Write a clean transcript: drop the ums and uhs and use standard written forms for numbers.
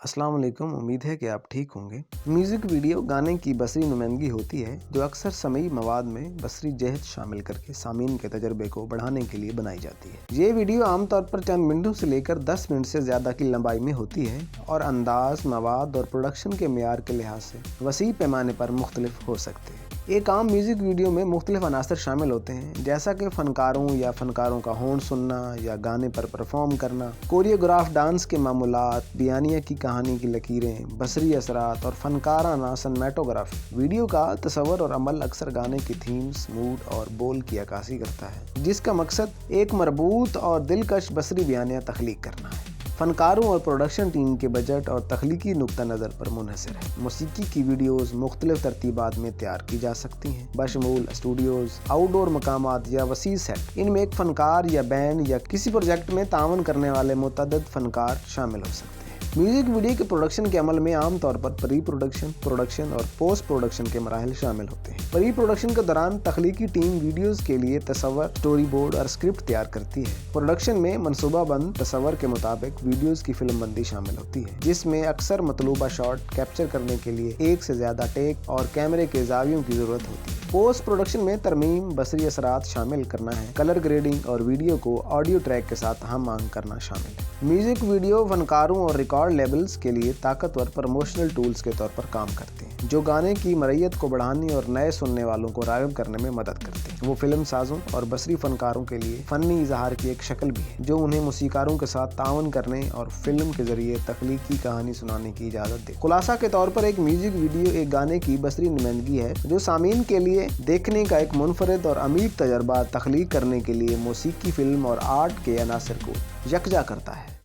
अस्सलाम वालेकुम। उम्मीद है कि आप ठीक होंगे। म्यूज़िक वीडियो गाने की बसरी नुमाइंदगी होती है जो अक्सर समई मवाद में बसरी जहद शामिल करके सामीन के तजर्बे को बढ़ाने के लिए बनाई जाती है। ये वीडियो आमतौर पर चंद मिनटों से लेकर 10 मिनट से ज़्यादा की लंबाई में होती है और अंदाज, मवाद और प्रोडक्शन के मेयार के लिहाज से वसी पैमाने पर मुख्तलिफ हो सकते हैं। एक आम म्यूज़िक वीडियो में मुख्तलिफ अनासर शामिल होते हैं, जैसा कि फ़नकारों का होंठ सुनना या गाने पर परफॉर्म करना, कोरियोग्राफ डांस के मामूलात, बयानिया की कहानी की लकीरें, बसरी असरात और फ़नकाराना सिनेमेटोग्राफी। वीडियो का तस्वर और अमल अक्सर गाने की थीम्स, मूड और बोल की अक्कासी करता है, जिसका मकसद एक मरबूत और दिलकश बसरी बयानिया तख्लीक करना है। फ़नकारों और प्रोडक्शन टीम के बजट और तख्लीकी नुक्ता नज़र पर मुनहसर है। मौसीकी की वीडियोज़ मुख्तलिफ तरतीबात में तैयार की जा सकती हैं, बशमूल स्टूडियोज़, आउटडोर मकामात या वसी सेट। इनमें एक फ़नकार या बैंड या किसी प्रोजेक्ट में तावन करने वाले मुतअद्दिद फ़नकार शामिल हो सकते हैं। म्यूज़िक वीडियो के प्रोडक्शन के अमल में आम तौर पर प्री प्रोडक्शन, प्रोडक्शन और पोस्ट प्रोडक्शन के मराहिल शामिल होते हैं। प्री प्रोडक्शन के दौरान तख्लीकी टीम वीडियोज़ के लिए तस्वर, स्टोरी बोर्ड और स्क्रिप्ट तैयार करती है। प्रोडक्शन में मनसूबाबंद तस्वर के मुताबिक वीडियोज़ की फिल्म बंदी शामिल होती है, जिसमें अक्सर मतलूबा शॉट कैप्चर करने के लिए एक से ज़्यादा टेक और कैमरे के जावियों की ज़रूरत होती है। पोस्ट प्रोडक्शन में तरमीम, बसरी असरात शामिल करना है, कलर ग्रेडिंग और वीडियो को ऑडियो ट्रैक के साथ हम आहंग करना शामिल है। म्यूज़िक वीडियो फनकारों और रिकॉर्ड लेबल्स के लिए ताकतवर प्रमोशनल टूल्स के तौर पर काम करते हैं, जो गाने की मरयत को बढ़ाने और नए सुनने वालों को राग़िब करने में मदद करते हैं। वो फिल्म साजों और बसरी फनकारों के लिए फ़नी इजहार की एक शक्ल भी है, जो उन्हें मूसीकारों के साथ तावन करने और फिल्म के जरिए तख्लीकी कहानी सुनाने की इजाज़त दे। खुलासा के तौर पर एक म्यूज़िक वीडियो एक गाने की बसरी नुमाइंदगी है जो सामीन के लिए देखने का एक मुनफरिद और अमीर तजर्बा तख्लीक करने के लिए मौसीकी, फिल्म और आर्ट के अनासर को यकजा करता है।